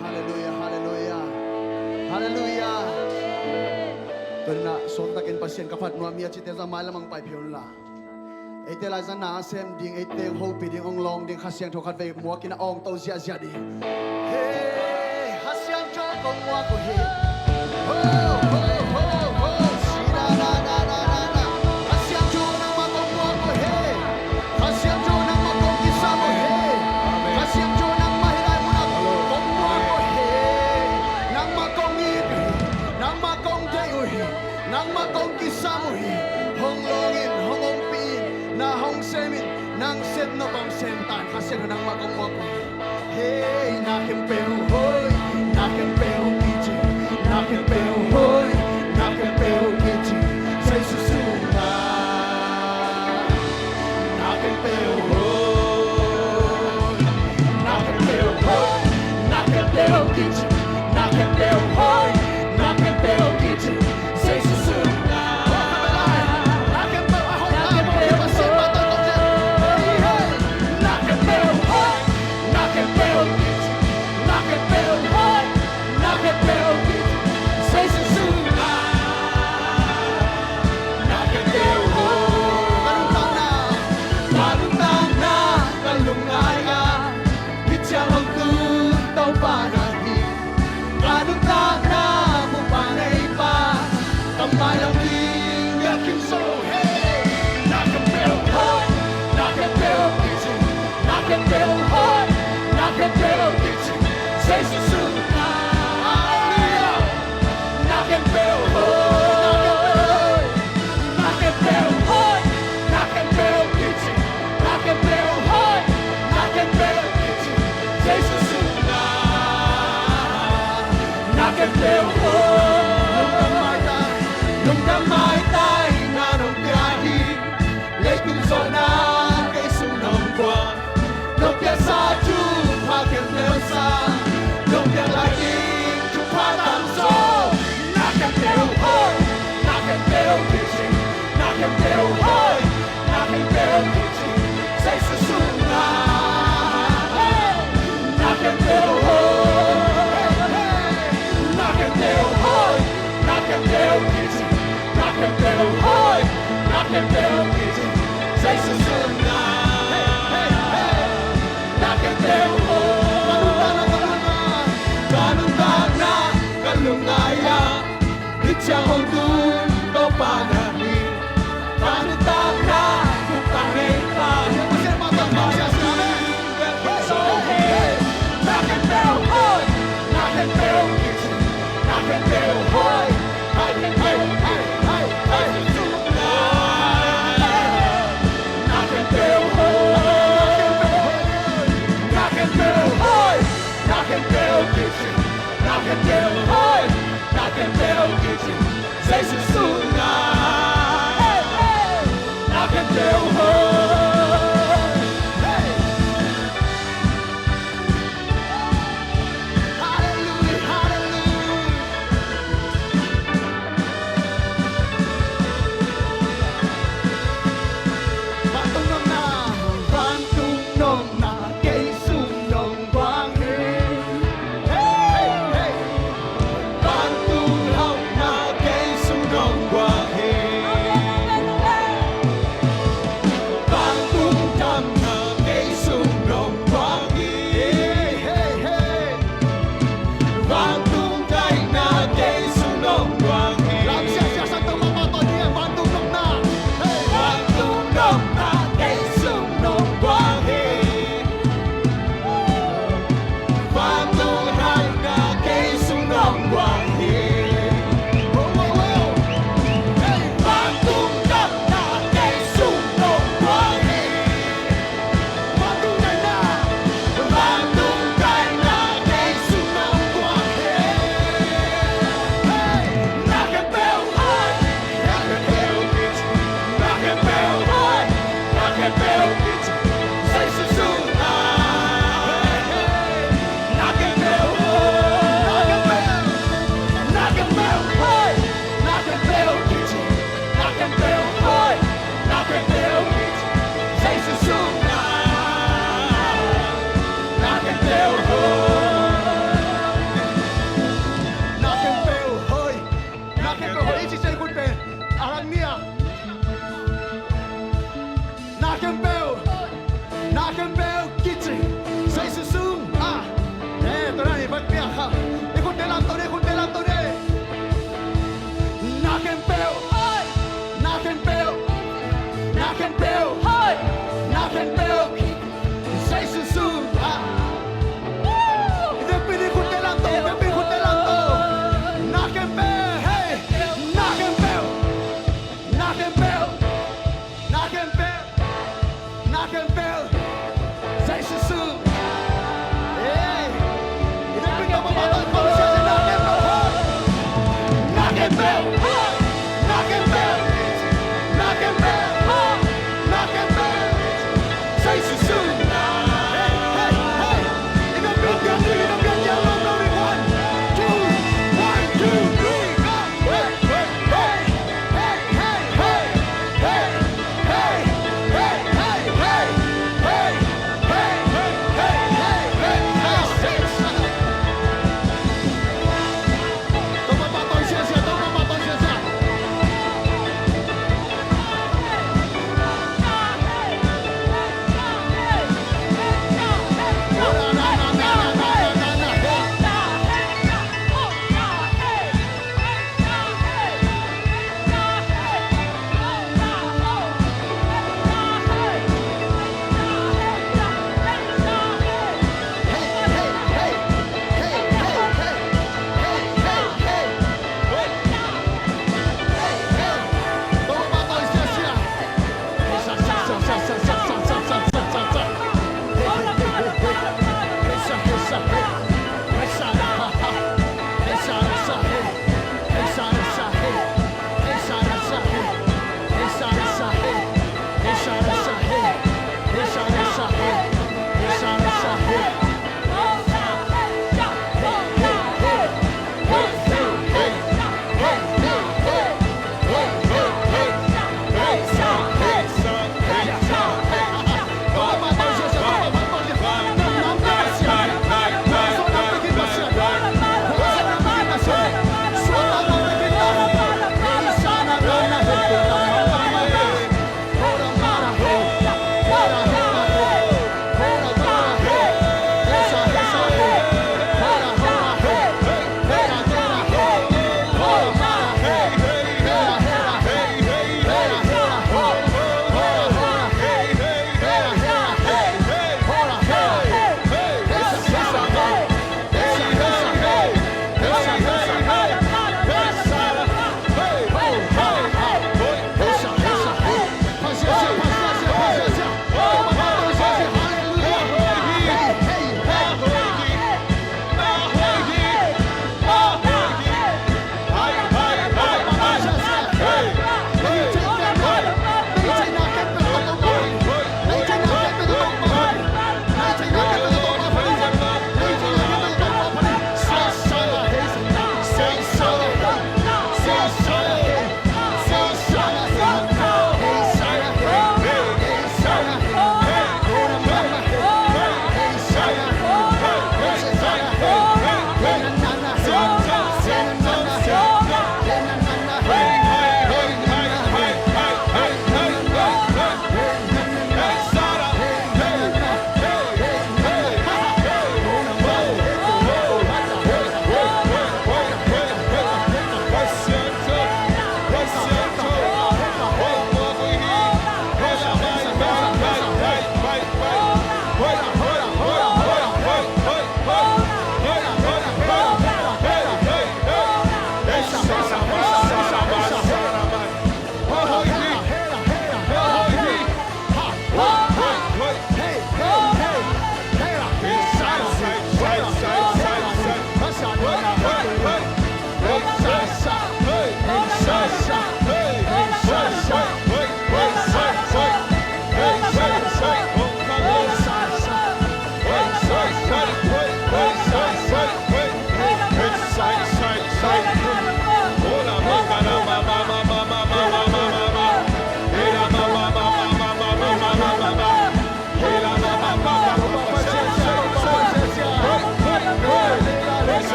Hallelujah, hallelujah, hallelujah. Tuần na son takin pasien kapat nuam mia chite za mai lamang pai phiun la. Ete la zana sem ding ete hopi ding ong long ding khasiang thokat ve mua kina ong tau zia zia ding. Hey, khasiang cho kongmuak ko he. Ho ho ho ho, sira na na na na na. Khasiang cho nang ma kongmuak ko he. Khasiang cho nang ma kong kisa ko he. Khasiang cho nang ma hirai mo na kongmuak ko he. Nang ma kong ngit he, nang ma kong day he, nang ma kong kisa mo he. Hong longin, hong ong pin, na hong semin, nang set no kong sentan, khasiang nang ma kongmuak ko he. Hey, na kempel hoy, na kempel kichi, na kempel hoy, na kempel kichi, Zeisu sunga. Na kempel hoy, na kempel hoy, na kempel kichi, na kempel hoy, na kempel kichi, Zeisu sunga. Na kempel hoy, na kempel hoy, na kempel hoy, na kempel kichi, na kempel hoy, na kempel kichi, Zeisu sunga. Na kempel hoy, kalungtang na, kalungay ka, Piang ang tutaw pa nahi. Kalungtang na, mupanay pa, Tambayang yakin so hey. Na kempel hoy, na kempel kichi, na kempel hoy, na kempel kichi, Zeisu sunga. Na kempel hoy, na kempel hoy, na kempel kichi, na kempel hoy, na kempel kichi, Zeisu sunga. Na kempel hoy, nung damay tay na nung biyahe, lấy cùng gió na cây sung nồng qua, nông kia xa chút hoa kiếm nêu xa, nông kia lại đi chút hoa tàn gió. Na kempel hoy, na kempel kichi, na kempel hoy, na kempel kichi, Zeisu sunga. Na kempel hoy, na kempel hoy, na kempel kichi, na kempel hoy, na kempel kichi, Zeisu sunga. Na kempel hoy, kalungtang na, kalungaya, Piang ang tutaw pa nahi. Kalungtang na, mupanay pa, Tambayang yakin so hey. Na kempel hoy, na kempel kichi, na kempel hoy, na kempel kichi, Zeisu sunga. Na kempel hoy, na kempel hoy, na kempel kichi, na kempel hoy, na kempel kichi, Zeisu Hey,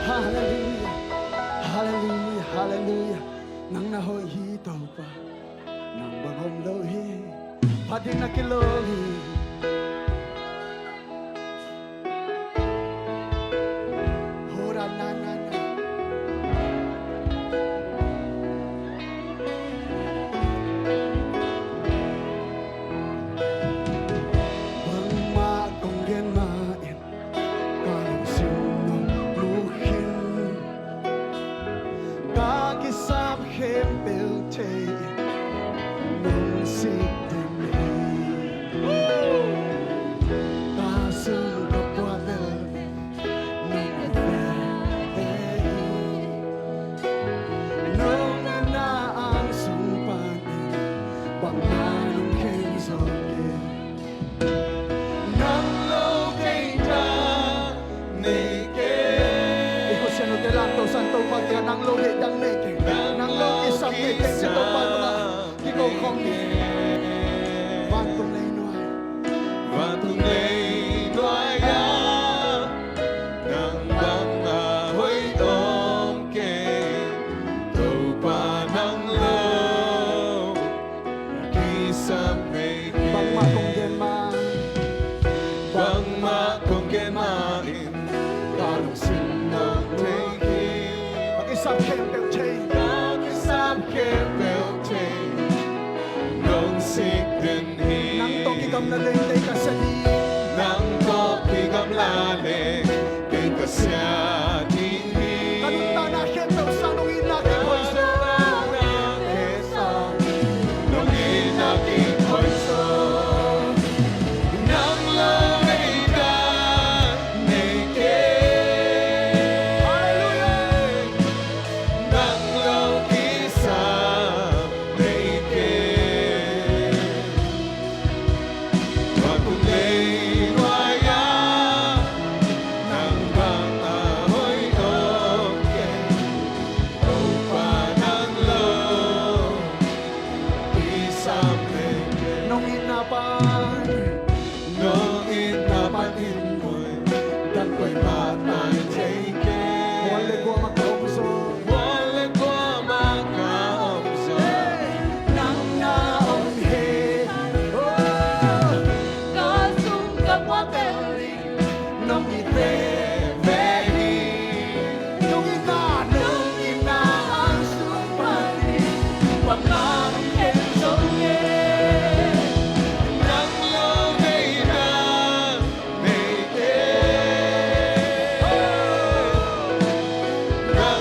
Hallelujah, hallelujah, hallelujah. Nang nahoy hitaw pa ng bagong lohi, pati nakilohi. Hora na na na. Bang ma kong genmain, kanang sinong luhin, kakisap himpilte, nung sigdini. Kasong kapwatel, nung efetehi, nung inaang sumpanin, pangmanong kinsokin. Nang logay na naked. Ikaw siya nung tilanto, santo pagka nang logay dang naked. Nang logay sa naked, ito pa mga ikaw kongi. Vantunay nuay. Vantunay nuaya ng mga hoy omke, tupa ng lo, kisam may Bang makong geman, bang makong gemain, kalong sinang taking, pag-isap kempel chain. kakisap kepelte, nung sikdinhi, Nang tokikam na lentay ka sa di. nang tokigam lale, kay kasya dinhi. Kanong tanahin daw sa nung inagin ko isa. Nung inagin ko'y so, nang lagay na naked. Hallelujah! Nang lagisa naked. Patunay waya ng mga hoy omke, upa ng lo, isang naked. Nung inapan, Nung inapanin mo'y dagko'y matay taken. wala ko magkauso. Wala ko makaomso. Nang naonghe, oh, Kasong kapwateli, nung ite-vehi, nung ina ang sumpati, pangmanong kinsokin. Nang lagay na naked. Nang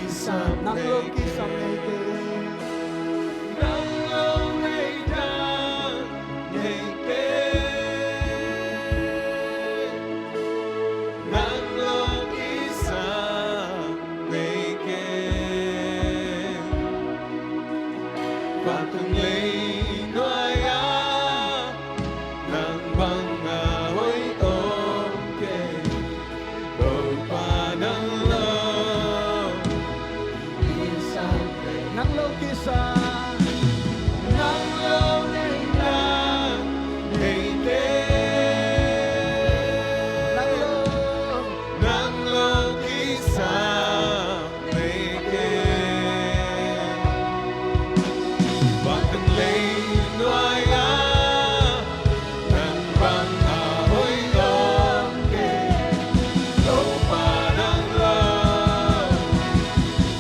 kisam nang lo kisam nei ke nang lo nei dang nei ke nang lo kisam nei ke Patong lay noya nang mga hoy okay Đâu pa nang lo kisam nang lo kisam nang lo nei dang nei ke nang lo kisam nei ke Patong lay noya nang mga hoy okay Đâu pa nang lo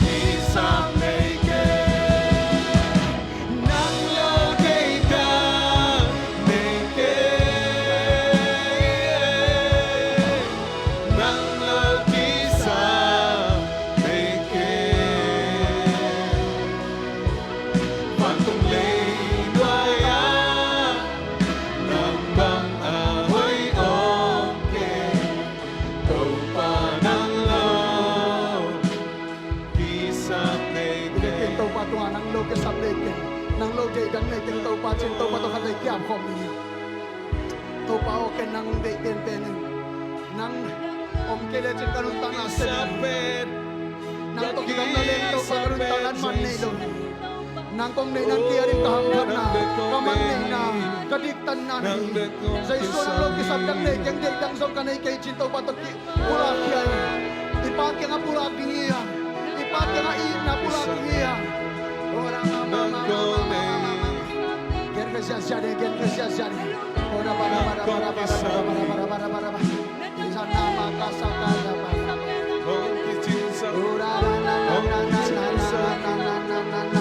kisam nei ke nang lo nei dang nei ke nang lo kisam nei ke Patong lay noya nang bang ahoy okay Đâu pa nang lo kisam nei ke Ken tàu pa tua nang lo kisam nei ke nang lo de dang nei ken tàu pa chen tàu pa to khat dei kiam khom ni tàu pa o ken nang de ten ten nang om ke le chen kanun tang na se Sapet nang to kidang na len tàu pa kanun tang an man nei lo nang kong nei nang kia rin kaham khan na kaman nei na kadik tan na ni Zeisu nang lo kisam dang nei keng de dang song kanai ke chin tàu pa to ki pura kia ipa ke nga pura kingia ipa ke nga in na pura kingia ora mama mama Gen kesiasiade ora bara bara bara bara bara bara bara bara sana maka sakala bara Om kicinsa ora na na na na na na na na na na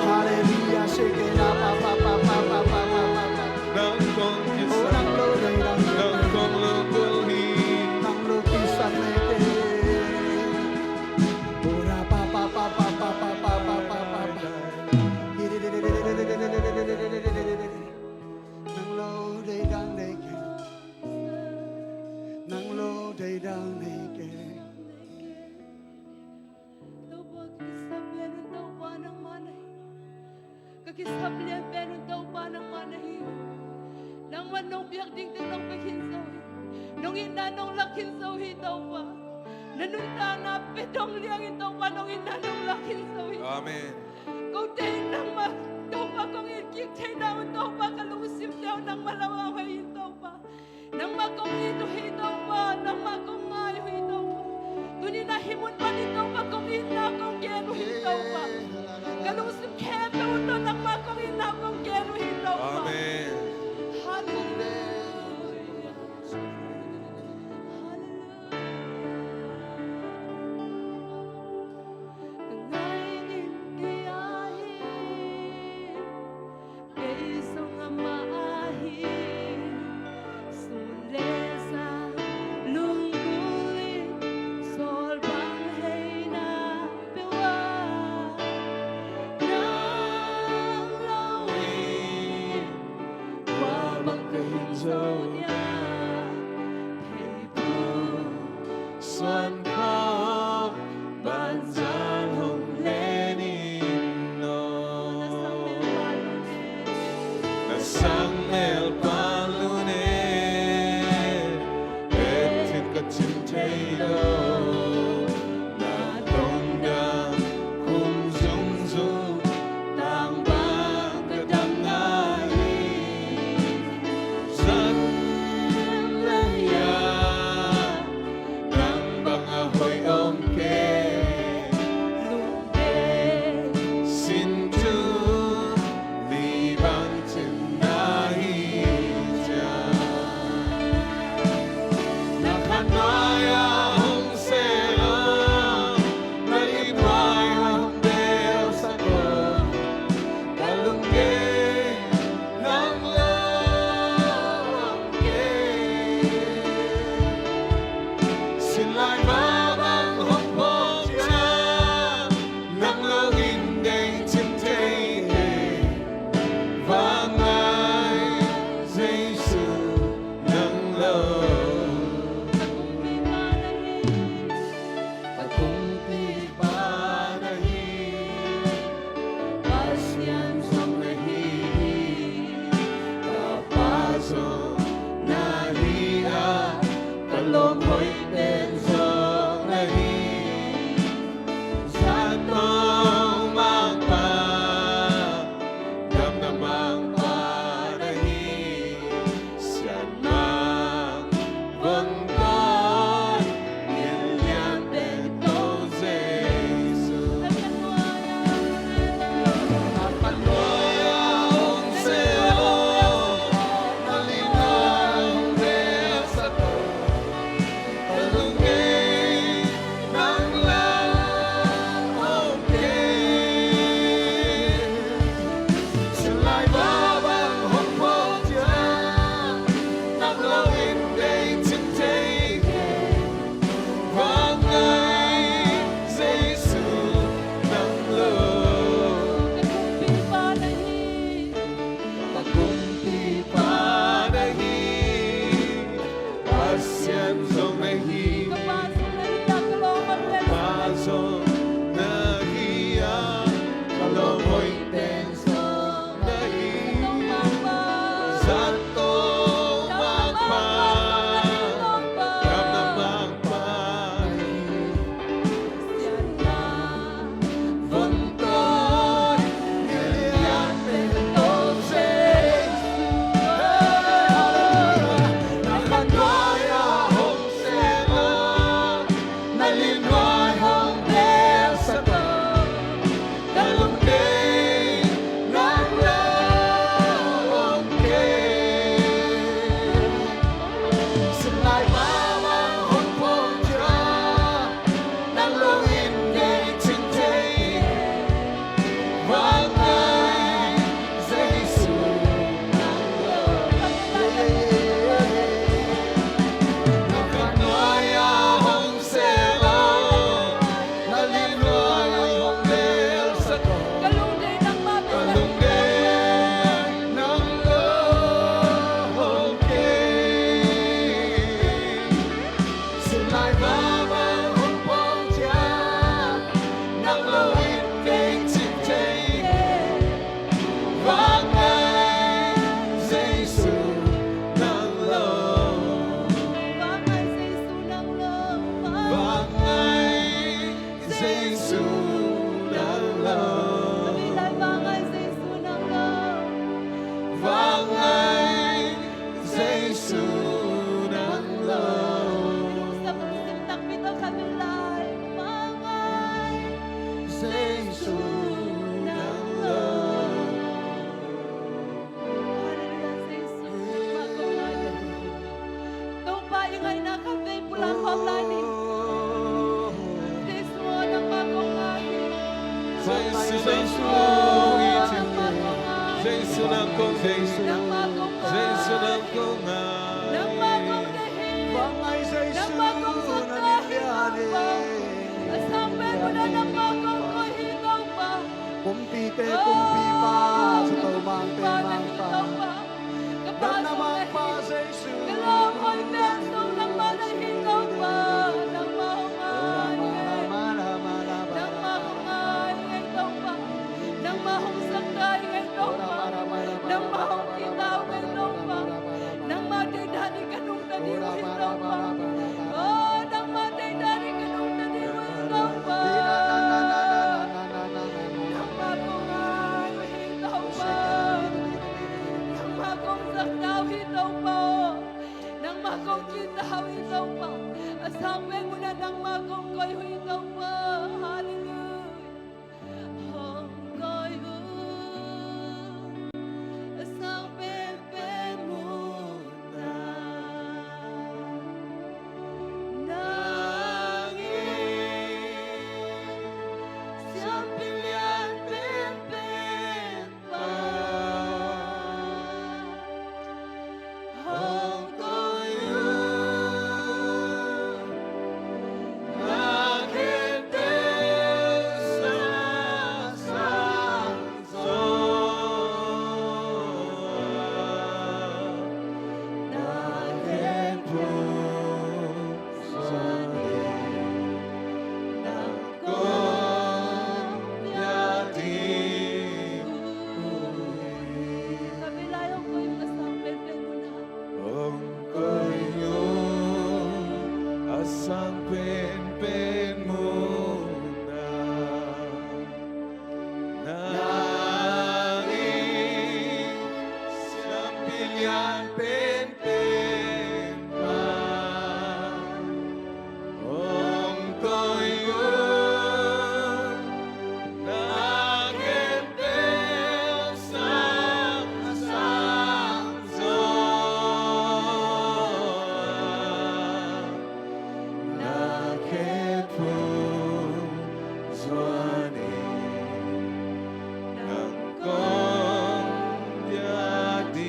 Hallelujah, shake it up, pa pa pa pa pa pa pa pa. nang kong Oh, kisam nang lo dei dang nang kong lugulhi nang lo kisan neke. Ora pa pa pa pa pa pa pa pa pa pa pa. Nang lo dei dang neke. Nang lo dei dang neke. Kakisablian pero daw pa ng manahi. Nang manong biyak ding tinong paghinsawi. Nung inanong lakinsawi daw pa. Nanunta na pedong liang ito pa nung inanong lakinsawi. Amen Kung tayo nang daw pa kung ikik tayo na daw pa kalusim daw nang malawaway daw pa. Nang makong ito daw pa. Nang makong ngayo daw pa. Kunin na himon pa nito pa kung ina kong geno daw pa. Kalusim keto ito nang makong ina kong geno daw pa. Amen Xuân khóc ban gian hồng lên na sang mel palune etin kacintado na dongdang kum zum zum tang bang kadam ngai zat laya nang bang ahoy omke sintu di bang Zeisu Zeisu ng kong Zeisu Zeisu ng kong Nang magong dahil, Bangay Zeisu nang magong nangyayari. Asambe mo na nang magong ko hitaw pa. Kumpite, kumpi pa, sa taumang temang pa. Dan naman pa Zeisu. Kalong ko'y beso nang manahitaw pa. Nang mahungay, nang mahungay ngay taw pa. Nang mahong sakay ngay taw pa. Nang mahong kitaw ngay taw pa. Nang matay-dani kanong taniwa hitaw pa. Oh, nang matay-dani kanong taniwa hitaw pa. Nang mahungay hitaw pa. Nang magong sakdaw hitaw pa. Nang magong kitaw hitaw pa. Asambe mo na nang magong ko'y hitaw pa. Hallelujah. Hong ko'y asambe mo na. Nangin siyang pilihan pinpin pa. Hong ko'y kabilayo ko yung asambe mo na. Asang pen muna Nangin siyang pilihan pen pa Ong ko'y nagipil sa sangso Nakit po Zuani ng kong yading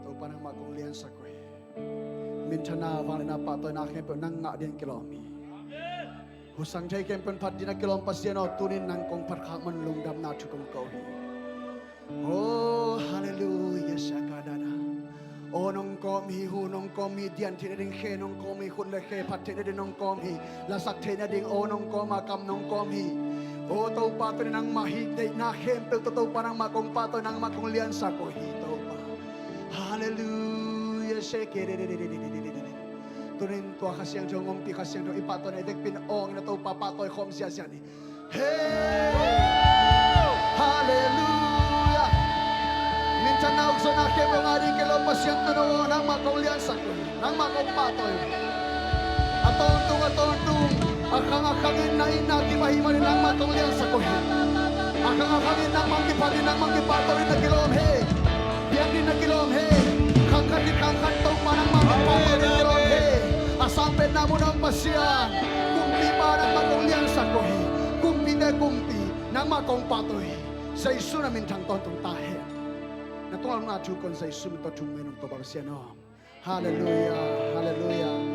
Ito pa nang makunglian sa kwe. Minsan na vang na patoy na akin po nang nga din kilomi. Husang jay kem pen pat din na kilom pasyan o tunin nang kong parkaman lungdam na chukong kauhi. Oh, hallelujah siya kadana. Onong komi, hunong komi, diyan tinading henong komi, hunleke pat tinading komi, lasak tinading onong koma kam nong komi. O tau pato nang mahigday na hempel to pa nang makong pato nang makunglian sa kohito pa. Hallelujah shake tunin tua kasyang jong umpi kasyang jong ipato na idek pinong na tau papatoy kom siya siya ni. Hey! Hallelujah! Minsan na ukso na kemo nga rin kilo pasyang tuno nang makunglian sa kohi, nang makong patoy. Atong-tung, akang-akangin na inati mahimanin ang matunglian sa kohi. Akang-akangin ng mangkipanin ng mangkipato rin na kilom, hey. Piang din na kilom, hey. Kangkat tong manang mangkipato rin kilom, hey. Asampet na mo ng pasyan. Kumpi pa ng matunglian sa kohi. Kumpi na kumpi ng makong patoy. Sa isu na mintang tontong tahe. Natungal nga chukon sa isu minto chungmenong to pasyan, oh. Hallelujah, hallelujah.